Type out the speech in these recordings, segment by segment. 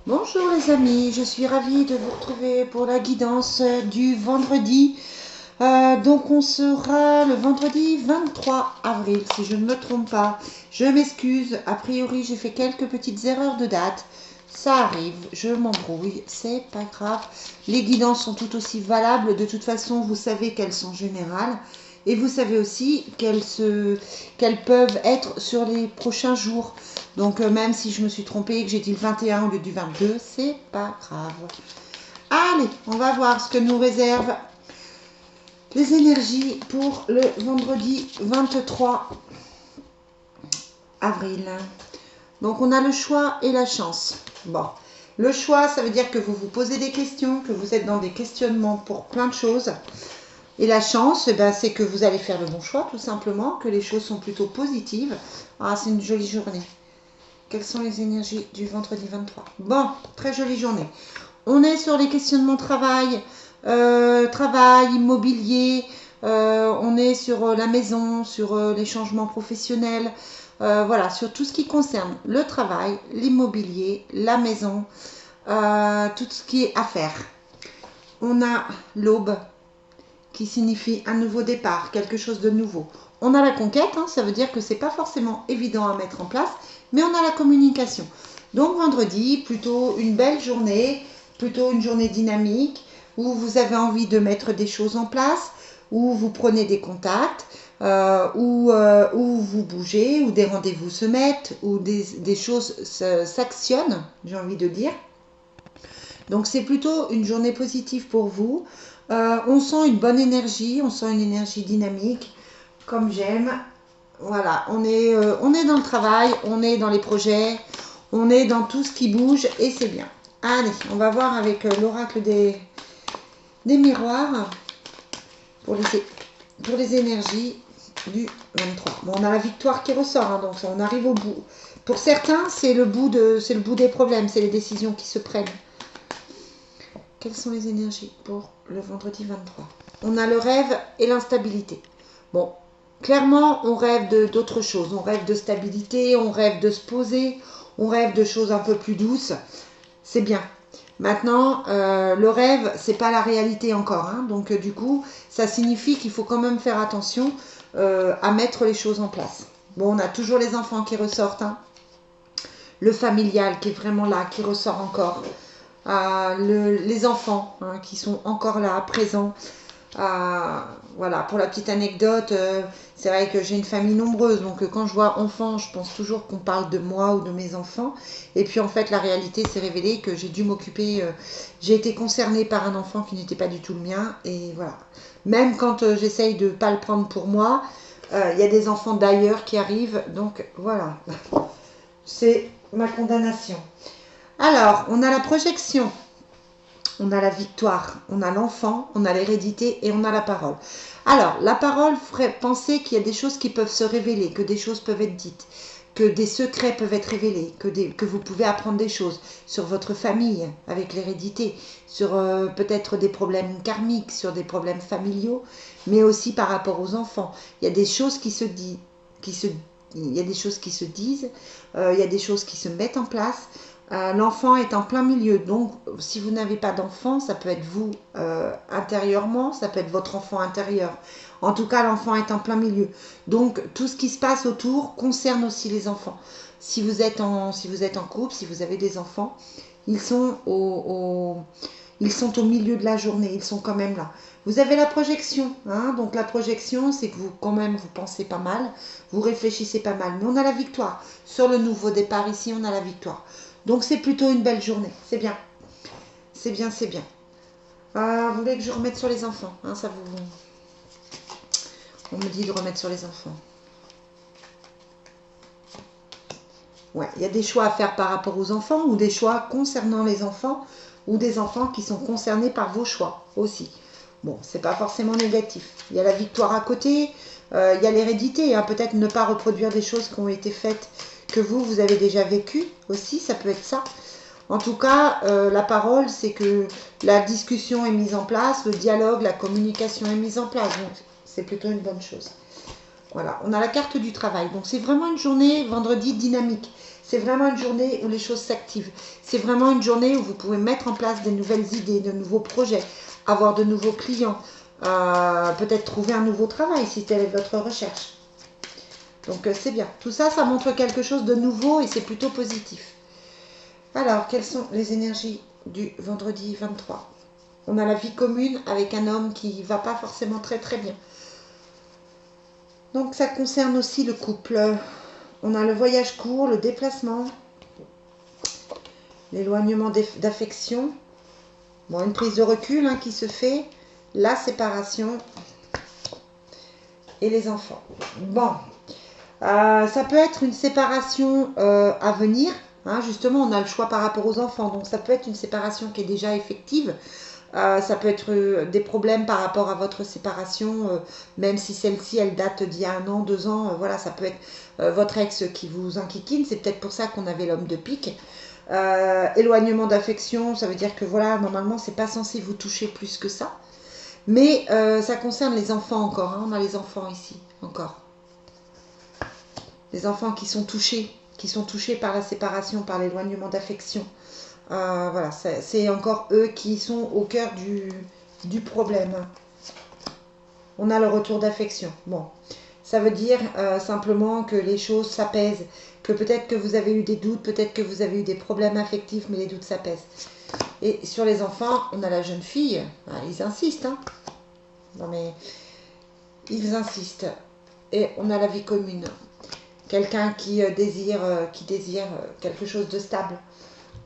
Bonjour les amis, je suis ravie de vous retrouver pour la guidance du vendredi. Donc on sera le vendredi 23 avril, si je ne me trompe pas. Je m'excuse, a priori j'ai fait quelques petites erreurs de date. Ça arrive, je m'embrouille, c'est pas grave. Les guidances sont tout aussi valables, de toute façon vous savez qu'elles sont générales. Et vous savez aussi qu'elles peuvent être sur les prochains jours. Donc même si je me suis trompée et que j'ai dit le 21 au lieu du 22, c'est pas grave. Allez, on va voir ce que nous réservent les énergies pour le vendredi 23 avril. Donc on a le choix et la chance. Bon, le choix, ça veut dire que vous vous posez des questions, que vous êtes dans des questionnements pour plein de choses. Et la chance, c'est que vous allez faire le bon choix, tout simplement, que les choses sont plutôt positives. Ah, c'est une jolie journée. Quelles sont les énergies du vendredi 23? Bon, très jolie journée. On est sur les questionnements travail, immobilier. On est sur la maison, sur les changements professionnels. Voilà, sur tout ce qui concerne le travail, l'immobilier, la maison, tout ce qui est affaires. On a l'aube qui signifie un nouveau départ, quelque chose de nouveau. On a la conquête, ça veut dire que c'est pas forcément évident à mettre en place, mais on a la communication. Donc vendredi, plutôt une belle journée, plutôt une journée dynamique, où vous avez envie de mettre des choses en place, où vous prenez des contacts, où vous bougez, où des rendez-vous se mettent, où des choses s'actionnent, j'ai envie de dire. Donc c'est plutôt une journée positive pour vous. On sent une bonne énergie, on sent une énergie dynamique, comme j'aime. Voilà, on est dans le travail, on est dans les projets, on est dans tout ce qui bouge et c'est bien. Allez, on va voir avec l'oracle des miroirs pour les énergies du 23. Bon, on a la victoire qui ressort, donc on arrive au bout. Pour certains, c'est le bout des problèmes, c'est les décisions qui se prennent. Quelles sont les énergies pour le vendredi 23? On a le rêve et l'instabilité. Bon, clairement, on rêve d'autre chose. On rêve de stabilité, on rêve de se poser, on rêve de choses un peu plus douces. C'est bien. Maintenant, le rêve, c'est pas la réalité encore. Donc, du coup, ça signifie qu'il faut quand même faire attention à mettre les choses en place. Bon, on a toujours les enfants qui ressortent. Le familial qui est vraiment là, qui ressort encore. Les enfants qui sont encore là, présents. Voilà, pour la petite anecdote, c'est vrai que j'ai une famille nombreuse, donc quand je vois enfants, je pense toujours qu'on parle de moi ou de mes enfants. Et puis en fait, la réalité s'est révélée que j'ai dû m'occuper, j'ai été concernée par un enfant qui n'était pas du tout le mien. Et voilà, même quand j'essaye de ne pas le prendre pour moi, il y a des enfants d'ailleurs qui arrivent, donc voilà, c'est ma condamnation. Alors, on a la projection. On a la victoire, on a l'enfant, on a l'hérédité et on a la parole. Alors, la parole ferait penser qu'il y a des choses qui peuvent se révéler, que des choses peuvent être dites, que des secrets peuvent être révélés, que vous pouvez apprendre des choses sur votre famille avec l'hérédité, sur peut-être des problèmes karmiques, sur des problèmes familiaux, mais aussi par rapport aux enfants. Il y a des choses qui se disent, il y a des choses qui se disent, il y a des choses qui se mettent en place. L'enfant est en plein milieu, donc si vous n'avez pas d'enfant, ça peut être vous intérieurement, ça peut être votre enfant intérieur. En tout cas, l'enfant est en plein milieu. Donc tout ce qui se passe autour concerne aussi les enfants. Si vous êtes en couple, si vous avez des enfants, ils sont ils sont au milieu de la journée, ils sont quand même là. Vous avez la projection, donc la projection, c'est que vous quand même vous pensez pas mal, vous réfléchissez pas mal, mais on a la victoire. Sur le nouveau départ ici, on a la victoire. Donc c'est plutôt une belle journée, c'est bien. C'est bien, c'est bien. Vous voulez que je remette sur les enfants, ça vous... On me dit de remettre sur les enfants. Ouais, il y a des choix à faire par rapport aux enfants ou des choix concernant les enfants ou des enfants qui sont concernés par vos choix aussi. Bon, c'est pas forcément négatif. Il y a la victoire à côté, il y a l'hérédité, peut-être ne pas reproduire des choses qui ont été faites que vous avez déjà vécues aussi, ça peut être ça. En tout cas, la parole, c'est que la discussion est mise en place, le dialogue, la communication est mise en place, donc c'est plutôt une bonne chose. Voilà, on a la carte du travail, donc c'est vraiment une journée vendredi dynamique. C'est vraiment une journée où les choses s'activent. C'est vraiment une journée où vous pouvez mettre en place de nouvelles idées, de nouveaux projets, avoir de nouveaux clients, peut-être trouver un nouveau travail si telle est votre recherche. Donc c'est bien. Tout ça, ça montre quelque chose de nouveau et c'est plutôt positif. Alors, quelles sont les énergies du vendredi 23? On a la vie commune avec un homme qui ne va pas forcément très très bien. Donc ça concerne aussi le couple. On a le voyage court, le déplacement, l'éloignement d'affection, bon, une prise de recul qui se fait, la séparation et les enfants. Bon, ça peut être une séparation à venir. Justement, on a le choix par rapport aux enfants. Donc ça peut être une séparation qui est déjà effective. Ça peut être des problèmes par rapport à votre séparation, même si celle-ci, elle date d'il y a 1 an, 2 ans. Voilà, ça peut être votre ex qui vous enquiquine. C'est peut-être pour ça qu'on avait l'homme de pique. Éloignement d'affection, ça veut dire que voilà, normalement, c'est pas censé vous toucher plus que ça. Mais ça concerne les enfants encore. On a les enfants ici, encore. Les enfants qui sont touchés par la séparation, par l'éloignement d'affection. Voilà, c'est encore eux qui sont au cœur du problème. On a le retour d'affection. Bon, ça veut dire simplement que les choses s'apaisent, que peut-être que vous avez eu des doutes, peut-être que vous avez eu des problèmes affectifs, mais les doutes s'apaisent. Et sur les enfants, on a la jeune fille. Ils insistent. Non mais, ils insistent. Et on a la vie commune. Quelqu'un qui désire quelque chose de stable.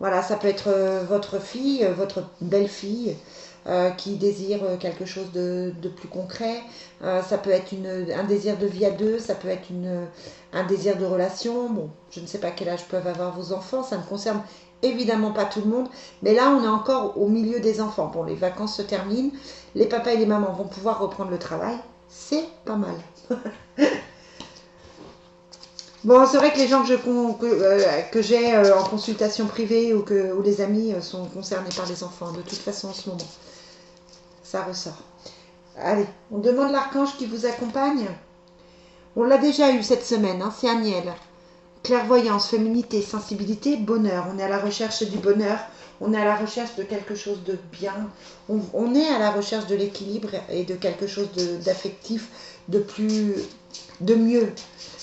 Voilà, ça peut être votre fille, votre belle-fille qui désire quelque chose de plus concret. Ça peut être un désir de vie à deux, ça peut être un désir de relation. Bon, je ne sais pas quel âge peuvent avoir vos enfants, ça ne concerne évidemment pas tout le monde. Mais là, on est encore au milieu des enfants. Bon, les vacances se terminent, les papas et les mamans vont pouvoir reprendre le travail. C'est pas mal. Bon, c'est vrai que les gens que j'ai en consultation privée ou les amis sont concernés par les enfants, de toute façon en ce moment. Ça ressort. Allez, on demande l'archange qui vous accompagne. On l'a déjà eu cette semaine, c'est Aniel. Clairvoyance, féminité, sensibilité, bonheur. On est à la recherche du bonheur, on est à la recherche de quelque chose de bien. On est à la recherche de l'équilibre et de quelque chose d'affectif, de mieux.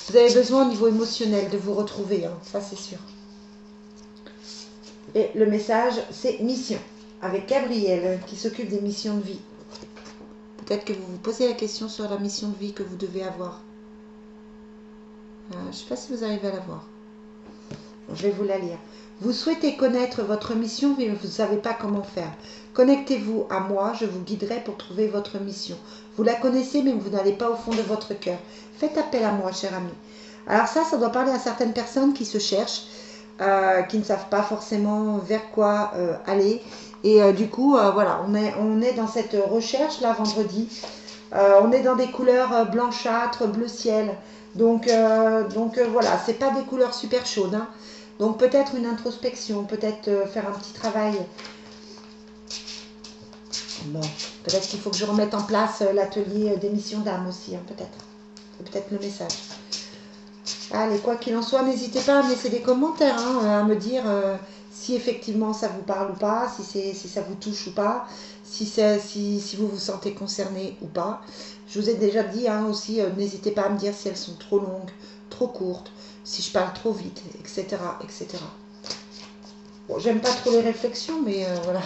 Vous avez besoin au niveau émotionnel de vous retrouver, ça c'est sûr. Et le message, c'est mission, avec Gabriel qui s'occupe des missions de vie. Peut-être que vous vous posez la question sur la mission de vie que vous devez avoir. Je ne sais pas si vous arrivez à la voir. Je vais vous la lire. Vous souhaitez connaître votre mission, mais vous ne savez pas comment faire. Connectez-vous à moi, je vous guiderai pour trouver votre mission. Vous la connaissez, mais vous n'allez pas au fond de votre cœur. Faites appel à moi, cher ami. Alors ça doit parler à certaines personnes qui se cherchent, qui ne savent pas forcément vers quoi aller. Et du coup, voilà, on est dans cette recherche, là, vendredi. On est dans des couleurs blanchâtres, bleu ciel. Donc voilà, c'est pas des couleurs super chaudes. Donc peut-être une introspection, peut-être faire un petit travail. Bon, peut-être qu'il faut que je remette en place l'atelier des missions d'âme aussi, peut-être. C'est peut-être le message. Allez, quoi qu'il en soit, n'hésitez pas à me laisser des commentaires, à me dire si effectivement ça vous parle ou pas, si ça vous touche ou pas, si vous vous sentez concerné ou pas. Je vous ai déjà dit aussi, n'hésitez pas à me dire si elles sont trop longues, trop courtes, si je parle trop vite, etc. etc. Bon, j'aime pas trop les réflexions, mais voilà,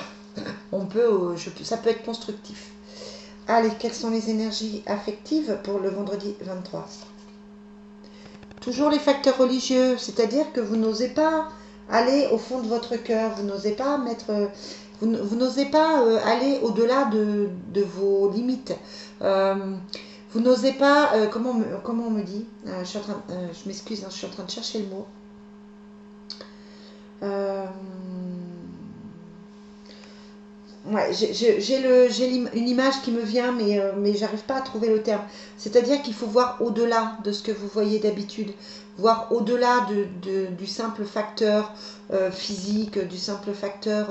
ça peut être constructif. Allez, quelles sont les énergies affectives pour le vendredi 23 ? Toujours les facteurs religieux, c'est-à-dire que vous n'osez pas aller au fond de votre cœur, vous n'osez pas vous n'osez pas aller au-delà de vos limites. Vous n'osez pas, comment on me dit, je m'excuse, je suis en train de chercher le mot. Ouais, j'ai une image qui me vient, mais j'arrive pas à trouver le terme. C'est-à-dire qu'il faut voir au-delà de ce que vous voyez d'habitude, voir au-delà du simple facteur physique, du simple facteur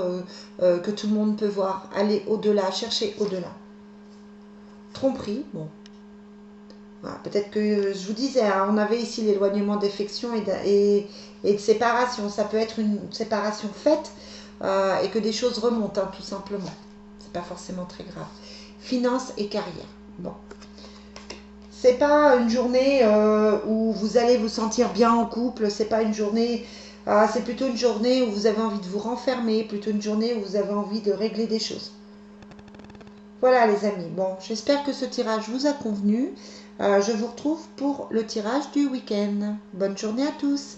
que tout le monde peut voir. Aller au-delà, chercher au-delà. Tromperie, bon. Voilà, peut-être que je vous disais, on avait ici l'éloignement d'affection et et de séparation. Ça peut être une séparation faite et que des choses remontent, hein, tout simplement. C'est pas forcément très grave. Finances et carrière. Bon. C'est pas une journée où vous allez vous sentir bien en couple. C'est pas une journée. C'est plutôt une journée où vous avez envie de vous renfermer, plutôt une journée où vous avez envie de régler des choses. Voilà les amis, bon, j'espère que ce tirage vous a convenu. Je vous retrouve pour le tirage du week-end. Bonne journée à tous.